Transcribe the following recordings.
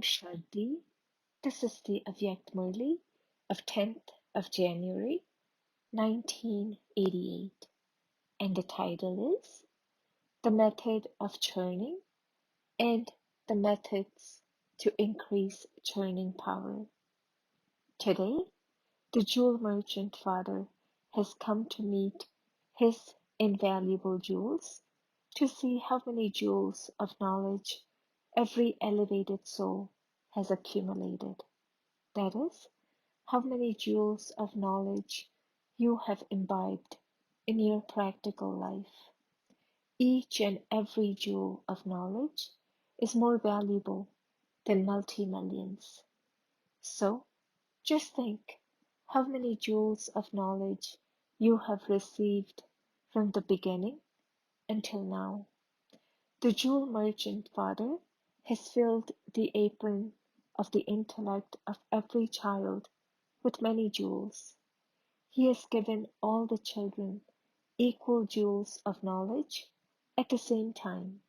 Om Shanti. This is the Avyakt Murli of 10th of January 1988, and the title is The Method of Churning and the Methods to Increase Churning Power. Today, the jewel merchant father has come to meet his invaluable jewels to see how many jewels of knowledge every elevated soul has accumulated. That is, how many jewels of knowledge you have imbibed in your practical life. Each and every jewel of knowledge is more valuable than multi-millions. So, just think how many jewels of knowledge you have received from the beginning until now. The jewel merchant father has filled the apron of the intellect of every child with many jewels. He has given all the children equal jewels of knowledge at the same time.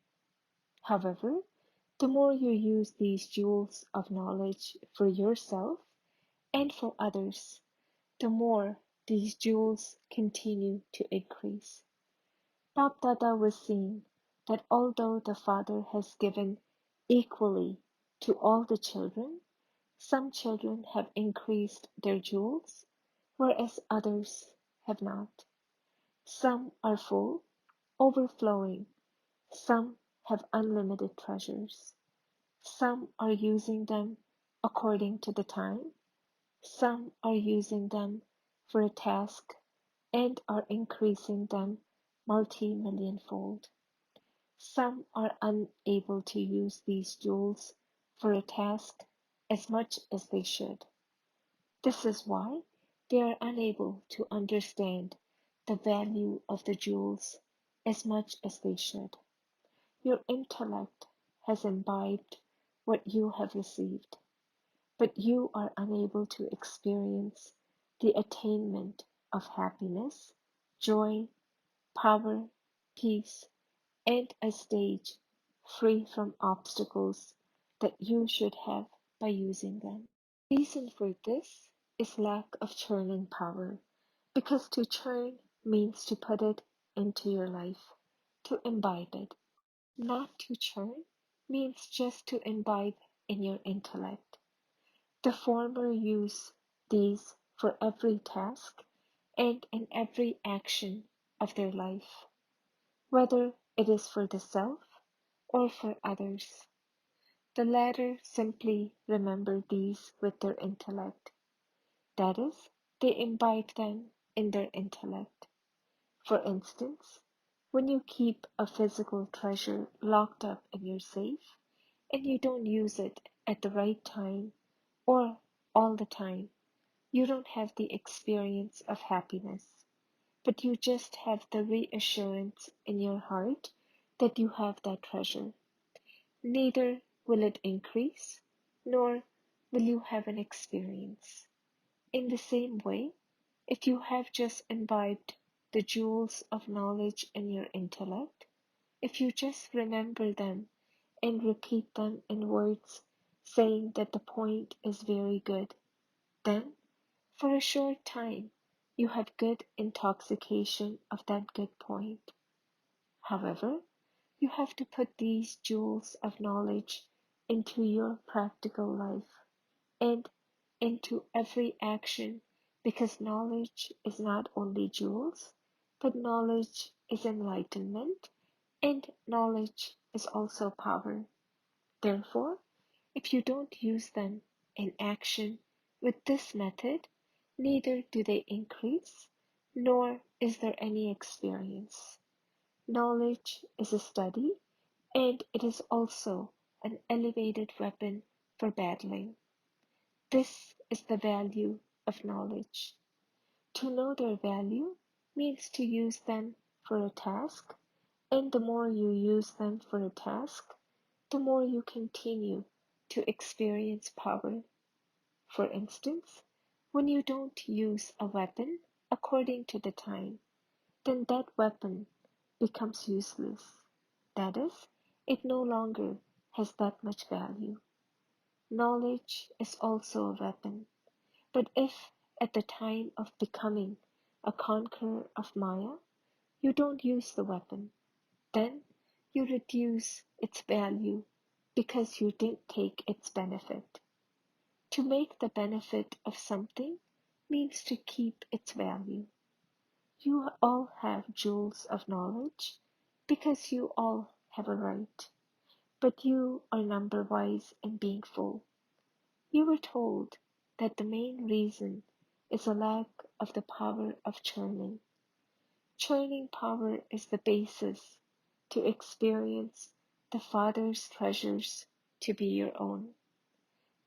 However, the more you use these jewels of knowledge for yourself and for others, the more these jewels continue to increase. Bap Dada was seeing that although the father has given equally to all the children, some children have increased their jewels, whereas others have not. Some are full, overflowing. Some have unlimited treasures. Some are using them according to the time. Some are using them for a task and are increasing them multi-million-fold. Some are unable to use these jewels for a task as much as they should. This is why they are unable to understand the value of the jewels as much as they should. Your intellect has imbibed what you have received, but you are unable to experience the attainment of happiness, joy, power, peace, and a stage free from obstacles that you should have by using them. The reason for this is lack of churning power, because to churn means to put it into your life, to imbibe it. Not to churn means just to imbibe in your intellect. The former use these for every task and in every action of their life, whether it is for the self or for others. The latter simply remember these with their intellect. That is, they imbibe them in their intellect. For instance, when you keep a physical treasure locked up in your safe and you don't use it at the right time or all the time, you don't have the experience of happiness, but you just have the reassurance in your heart that you have that treasure. Neither will it increase, nor will you have an experience. In the same way, if you have just imbibed the jewels of knowledge in your intellect, if you just remember them and repeat them in words saying that the point is very good, then for a short time you have good intoxication of that good point. However, you have to put these jewels of knowledge into your practical life and into every action, because knowledge is not only jewels, but knowledge is enlightenment and knowledge is also power. Therefore, if you don't use them in action with this method, neither do they increase, nor is there any experience. Knowledge is a study, and it is also an elevated weapon for battling. This is the value of knowledge. To know their value means to use them for a task, and the more you use them for a task, the more you continue to experience power. For instance, when you don't use a weapon according to the time, then that weapon becomes useless. That is, it no longer has that much value. knowledge is also a weapon. But if at the time of becoming a conqueror of Maya, you don't use the weapon, then you reduce its value because you didn't take its benefit. To make the benefit of something means to keep its value. You all have jewels of knowledge because you all have a right, but you are number wise in being full. You were told that the main reason is a lack of the power of churning. Churning power is the basis to experience the Father's treasures to be your own.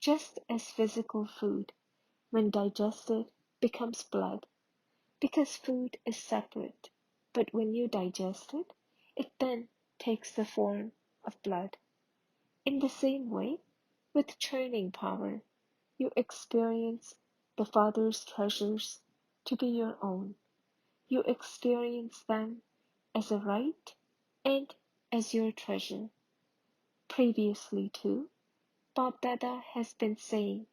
Just as physical food, when digested, becomes blood, because food is separate, but when you digest it, it then takes the form of blood. In the same way, with churning power, you experience the Father's treasures to be your own. You experience them as a right and as your treasure. Previously, too, Bob Dada has been saying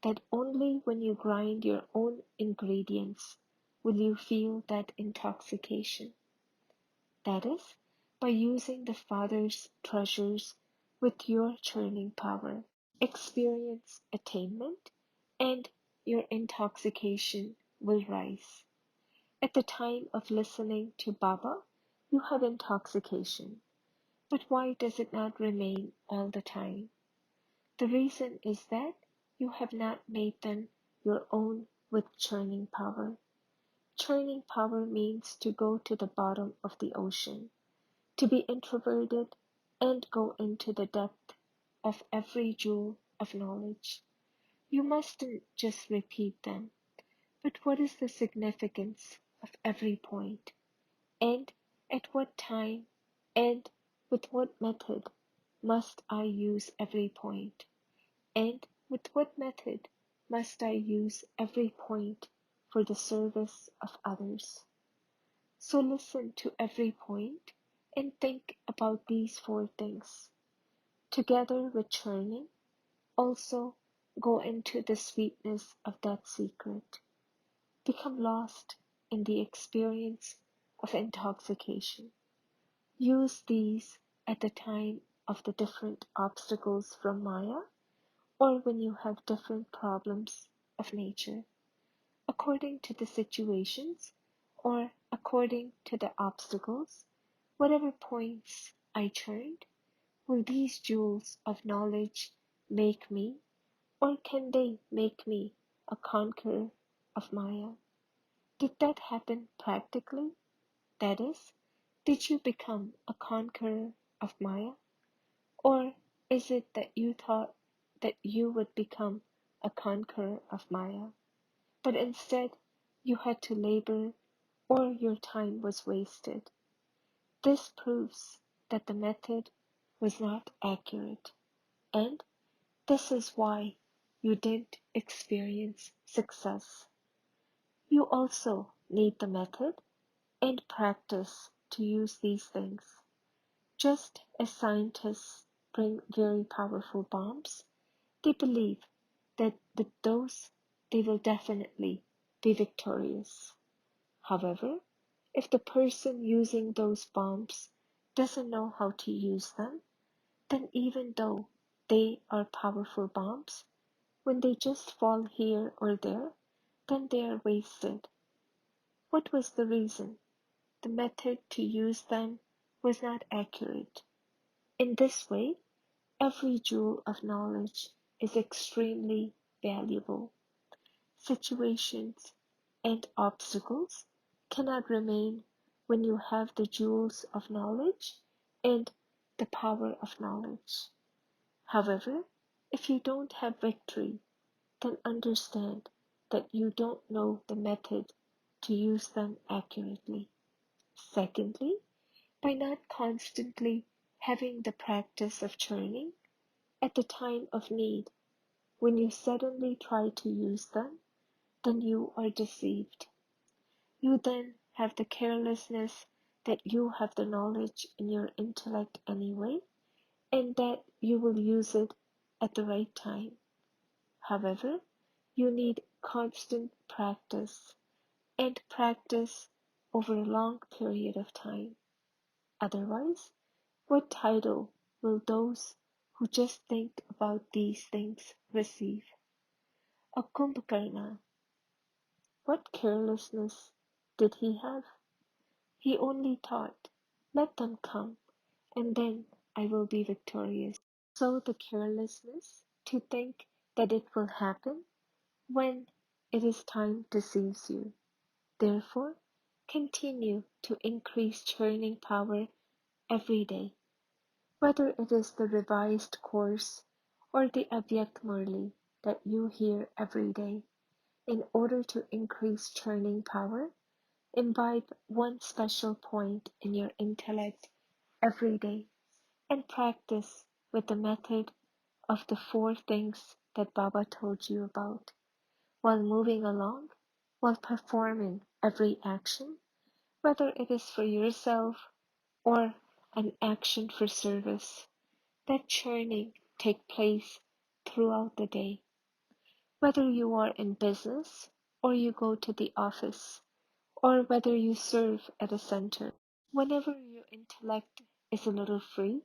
that only when you grind your own ingredients will you feel that intoxication. That is, by using the Father's treasures with your churning power. Experience attainment, and your intoxication will rise. At the time of listening to Baba, you have intoxication. But why does it not remain all the time? The reason is that you have not made them your own with churning power. Churning power means to go to the bottom of the ocean, to be introverted and go into the depth of every jewel of knowledge. You mustn't just repeat them, but what is the significance of every point, and at what time, and with what method must I use every point, and with what method must I use every point for the service of others? So listen to every point and think about these four things. Together with churning, also go into the sweetness of that secret. Become lost in the experience of intoxication. Use these at the time of the different obstacles from Maya or when you have different problems of nature, according to the situations or according to the obstacles, whatever points I churned, will these jewels of knowledge make me, or can they make me, a conqueror of Maya? Did that happen practically? That is, did you become a conqueror of Maya? Or is it that you thought that you would become a conqueror of Maya, but instead you had to labor or your time was wasted? This proves that the method was not accurate, and this is why you didn't experience success. You also need the method and practice to use these things. Just as scientists bring very powerful bombs, they believe that with those they will definitely be victorious. However, if the person using those bombs doesn't know how to use them, then even though they are powerful bombs, when they just fall here or there, then they are wasted. What was the reason? The method to use them was not accurate. In this way, every jewel of knowledge is extremely valuable. Situations and obstacles cannot remain when you have the jewels of knowledge and the power of knowledge. However, if you don't have victory, then understand that you don't know the method to use them accurately. Secondly, by not constantly having the practice of churning, at the time of need, when you suddenly try to use them, then you are deceived. You then have the carelessness that you have the knowledge in your intellect anyway, and that you will use it at the right time. However, you need constant practice and practice over a long period of time. Otherwise, what title will those who just think about these things receive? A Kumbhakarna. What carelessness did he have? He only thought, let them come, and then I will be victorious. So the carelessness to think that it will happen when it is time deceives you. Therefore, continue to increase churning power every day, whether it is the revised course or the Avyakt Murli that you hear every day. In order to increase churning power, imbibe one special point in your intellect every day and practice with the method of the four things that Baba told you about while moving along, while performing every action, whether it is for yourself or an action for service. That churning take place throughout the day, whether you are in business or you go to the office, or whether you serve at a center. Whenever your intellect is a little free,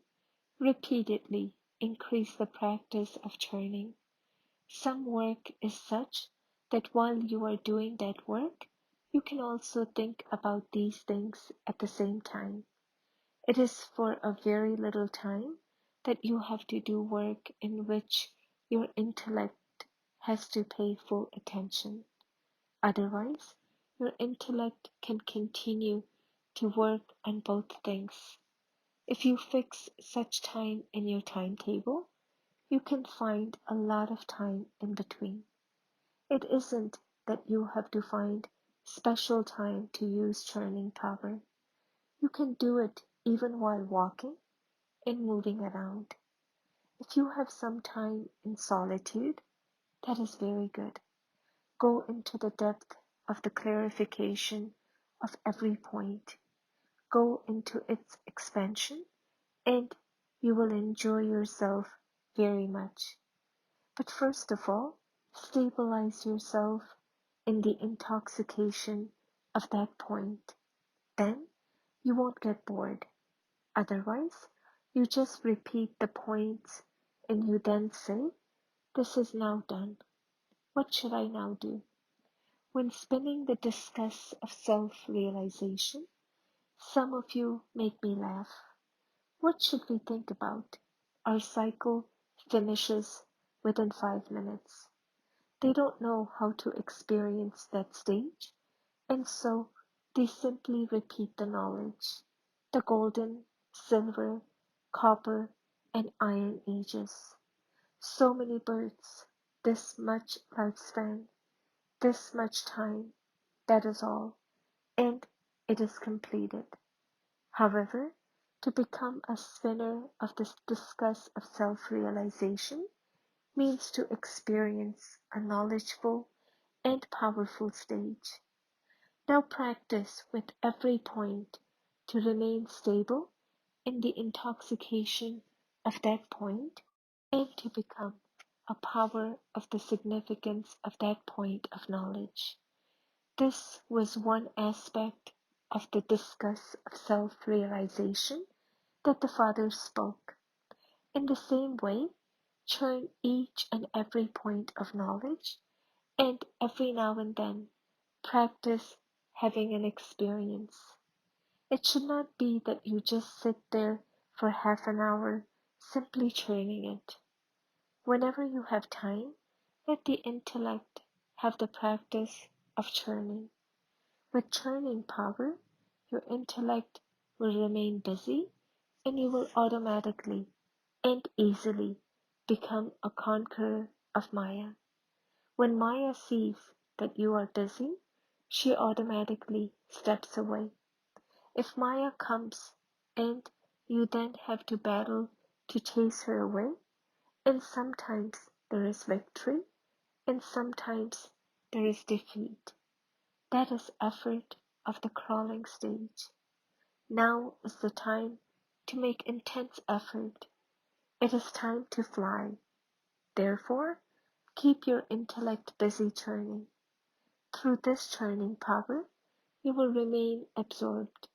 repeatedly increase the practice of churning. Some work is such that while you are doing that work, you can also think about these things at the same time. It is for a very little time that you have to do work in which your intellect has to pay full attention. Otherwise, your intellect can continue to work on both things. If you fix such time in your timetable, you can find a lot of time in between. It isn't that you have to find special time to use churning power. You can do it even while walking and moving around. If you have some time in solitude, that is very good. Go into the depth of the clarification of every point. Go into its expansion, and you will enjoy yourself very much. But first of all, stabilize yourself in the intoxication of that point. Then you won't get bored. Otherwise, you just repeat the points and you then say, this is now done. What should I now do? When spinning the discuss of self-realization, some of you make me laugh. What should we think about? Our cycle finishes within 5 minutes. They don't know how to experience that stage, and so they simply repeat the knowledge. The golden, silver, copper, and iron ages. So many births, this much lifespan, this much time, that is all, and it is completed. However, to become a spinner of this discuss of self-realization means to experience a knowledgeful and powerful stage. Now practice with every point to remain stable in the intoxication of that point and to become a power of the significance of that point of knowledge. This was one aspect of the discuss of self-realization that the Father spoke. In the same way, churn each and every point of knowledge, and every now and then practice having an experience. It should not be that you just sit there for half an hour simply churning it. Whenever you have time, let the intellect have the practice of churning. With churning power, your intellect will remain busy and you will automatically and easily become a conqueror of Maya. When Maya sees that you are busy, she automatically steps away. If Maya comes and you then have to battle to chase her away, and sometimes there is victory, and sometimes there is defeat. That is effort of the crawling stage. Now is the time to make intense effort. It is time to fly. Therefore, keep your intellect busy churning. Through this churning power, you will remain absorbed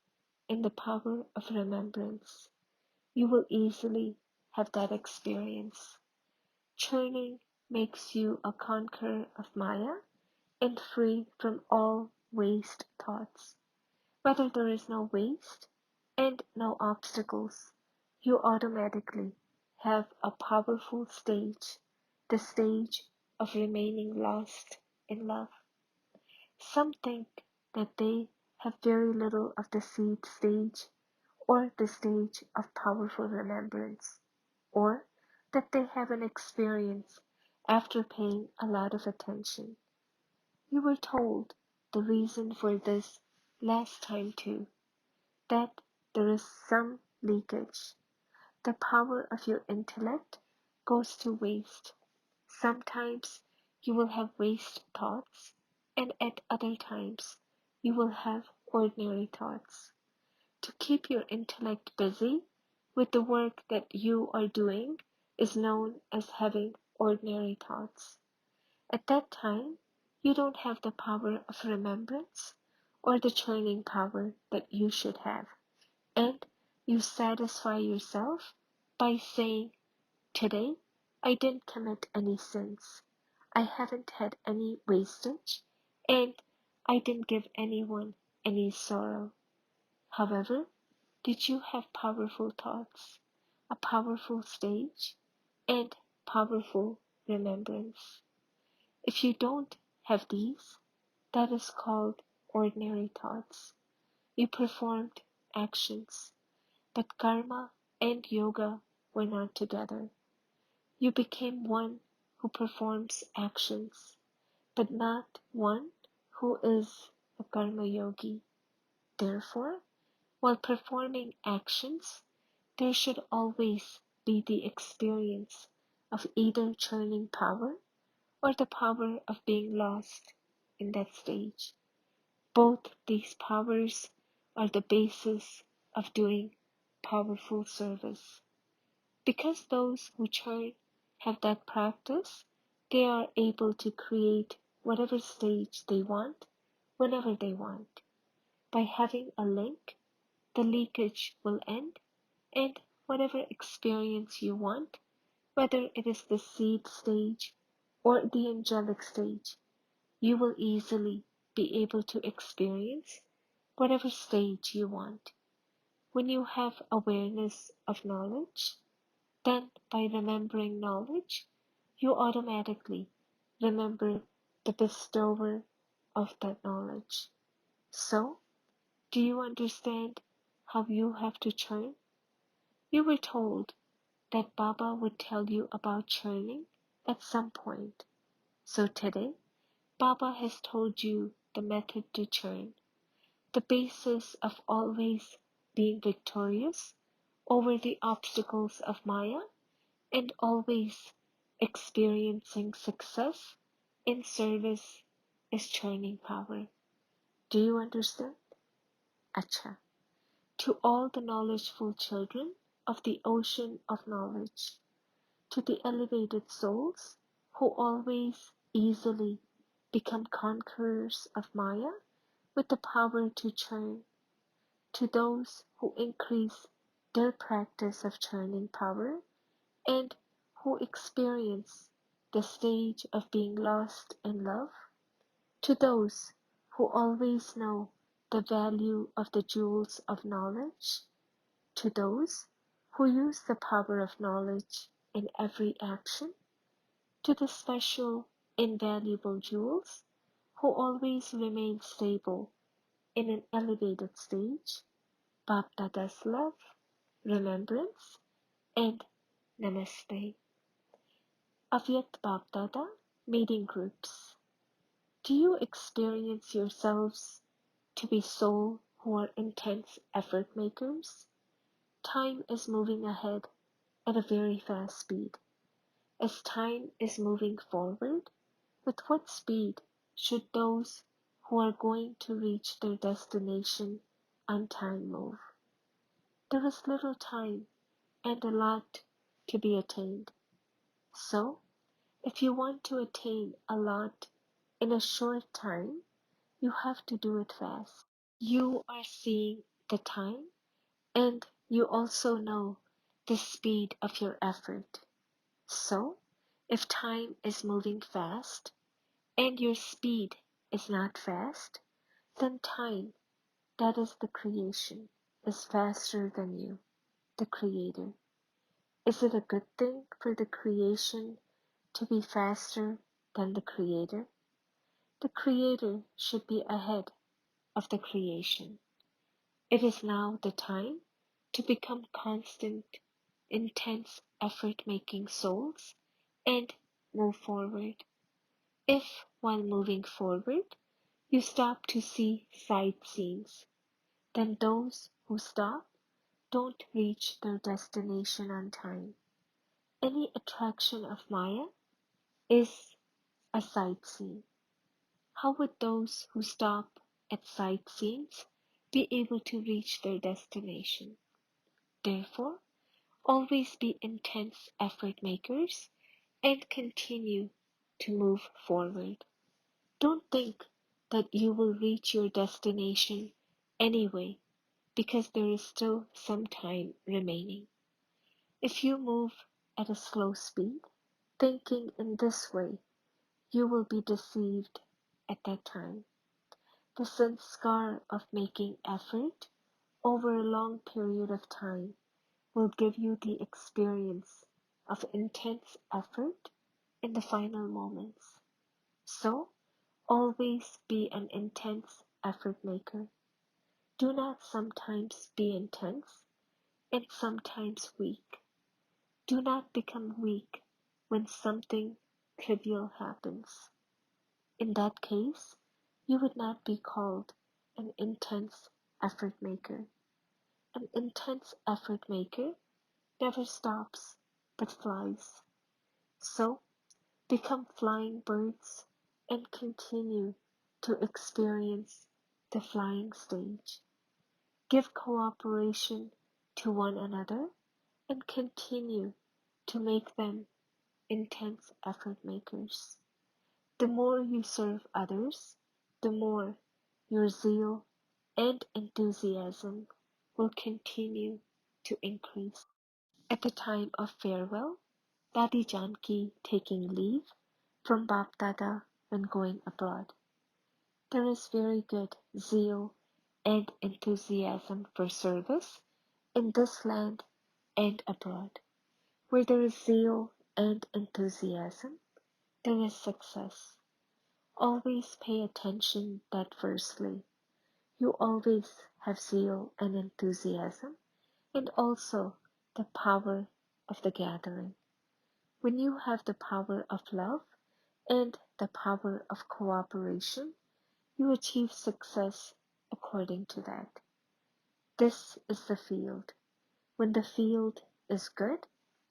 in the power of remembrance. You will easily have that experience. Churning makes you a conqueror of Maya and free from all waste thoughts. Whether there is no waste and no obstacles, you automatically have a powerful stage, the stage of remaining lost in love. Some think that they have very little of the seed stage or the stage of powerful remembrance, or that they have an experience after paying a lot of attention. You were told the reason for this last time too, that there is some leakage. The power of your intellect goes to waste. Sometimes you will have waste thoughts, and at other times you will have ordinary thoughts. To keep your intellect busy with the work that you are doing is known as having ordinary thoughts. At that time, you don't have the power of remembrance or the churning power that you should have, and you satisfy yourself by saying, "Today, I didn't commit any sins. I haven't had any wastage, and I didn't give anyone any sorrow." However, did you have powerful thoughts, a powerful stage, and powerful remembrance? If you don't have these, that is called ordinary thoughts. You performed actions, but karma and yoga were not together. You became one who performs actions, but not one who is a karma yogi. Therefore, while performing actions, there should always be the experience of either churning power or the power of being lost in that stage. Both these powers are the basis of doing powerful service. Because those who churn have that practice, they are able to create whatever stage they want, whenever they want. By having a link, the leakage will end, and whatever experience you want, whether it is the seed stage or the angelic stage, you will easily be able to experience whatever stage you want. When you have awareness of knowledge, then by remembering knowledge, you automatically remember the bestower of that knowledge. So, do you understand how you have to churn? You were told that Baba would tell you about churning at some point. So today, Baba has told you the method to churn, the basis of always being victorious over the obstacles of Maya and always experiencing success in service is churning power. Do you understand? Acha. To all the knowledgeful children of the ocean of knowledge, to the elevated souls who always easily become conquerors of Maya with the power to churn, to those who increase their practice of churning power and who experience the stage of being lost in love, to those who always know the value of the jewels of knowledge, to those who use the power of knowledge in every action, to the special, invaluable jewels who always remain stable in an elevated stage, Baptada's love, remembrance, and Namaste. Avyakt Baptada Meeting Groups. Do you experience yourselves to be soul who are intense effort makers? Time is moving ahead at a very fast speed. As time is moving forward, with what speed should those who are going to reach their destination on time move? There is little time and a lot to be attained. So, If you want to attain a lot in a short time, you have to do it fast. You are seeing the time and you also know the speed of your effort. So, if time is moving fast and your speed is not fast, then time, that is the creation, is faster than you, the creator. Is it a good thing for the creation to be faster than the creator? The creator should be ahead of the creation. It is now the time to become constant, intense effort making souls and move forward. If, while moving forward, you stop to see sightseeings, then those who stop don't reach their destination on time. Any attraction of Maya is a sightseeing. How would those who stop at sightseeings be able to reach their destination? Therefore, always be intense effort makers and continue to move forward. Don't think that you will reach your destination anyway because there is still some time remaining. If you move at a slow speed, thinking in this way, you will be deceived at that time. The sanskar of making effort over a long period of time will give you the experience of intense effort in the final moments. So, always be an intense effort maker. Do not sometimes be intense and sometimes weak. Do not become weak when something trivial happens. In that case, you would not be called an intense effort maker. An intense effort maker never stops but flies. So, become flying birds and continue to experience the flying stage. Give cooperation to one another and continue to make them intense effort makers. The more you serve others, the more your zeal and enthusiasm will continue to increase. At the time of farewell, Dadi Janki taking leave from Bap Dada when going abroad, there is very good zeal and enthusiasm for service in this land and abroad. Where there is zeal and enthusiasm, there is success. Always pay attention that firstly, you always have zeal and enthusiasm and also the power of the gathering. When you have the power of love and the power of cooperation, you achieve success according to that. This is the field. When the field is good,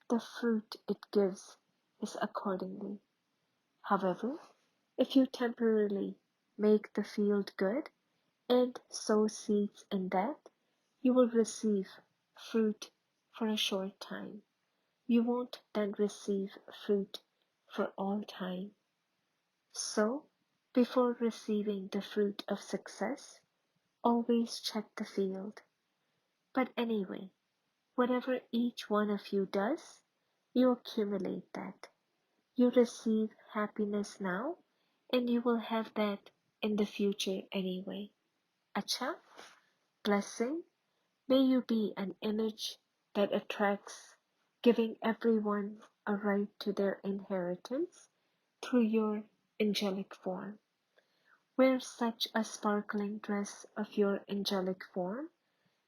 the fruit it gives is accordingly. However, if you temporarily make the field good and sow seeds in that, you will receive fruit for a short time. You won't then receive fruit for all time. So, before receiving the fruit of success, always check the field. But anyway, whatever each one of you does, you accumulate that. You receive happiness now, and you will have that in the future anyway. Acha, blessing, may you be an image that attracts, giving everyone a right to their inheritance through your angelic form. Wear such a sparkling dress of your angelic form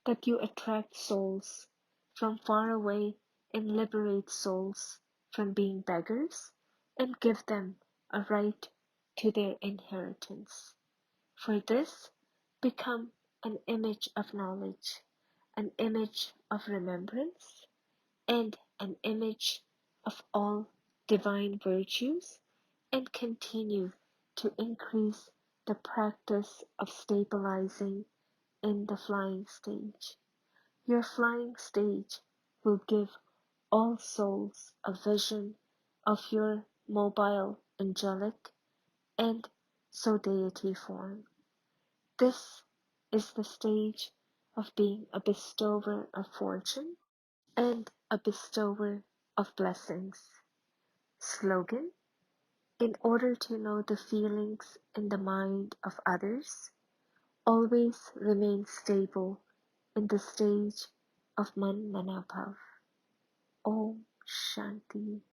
that you attract souls from far away and liberate souls from being beggars and give them a right to their inheritance. For this, become an image of knowledge, an image of remembrance, and an image of all divine virtues, and continue to increase the practice of stabilizing in the flying stage. Your flying stage will give all souls a vision of your mobile, angelic, and so deity form. This is the stage of being a bestower of fortune and a bestower of blessings. Slogan: in order to know the feelings in the mind of others, always remain stable in the stage of Man Manabhav. Om Shanti.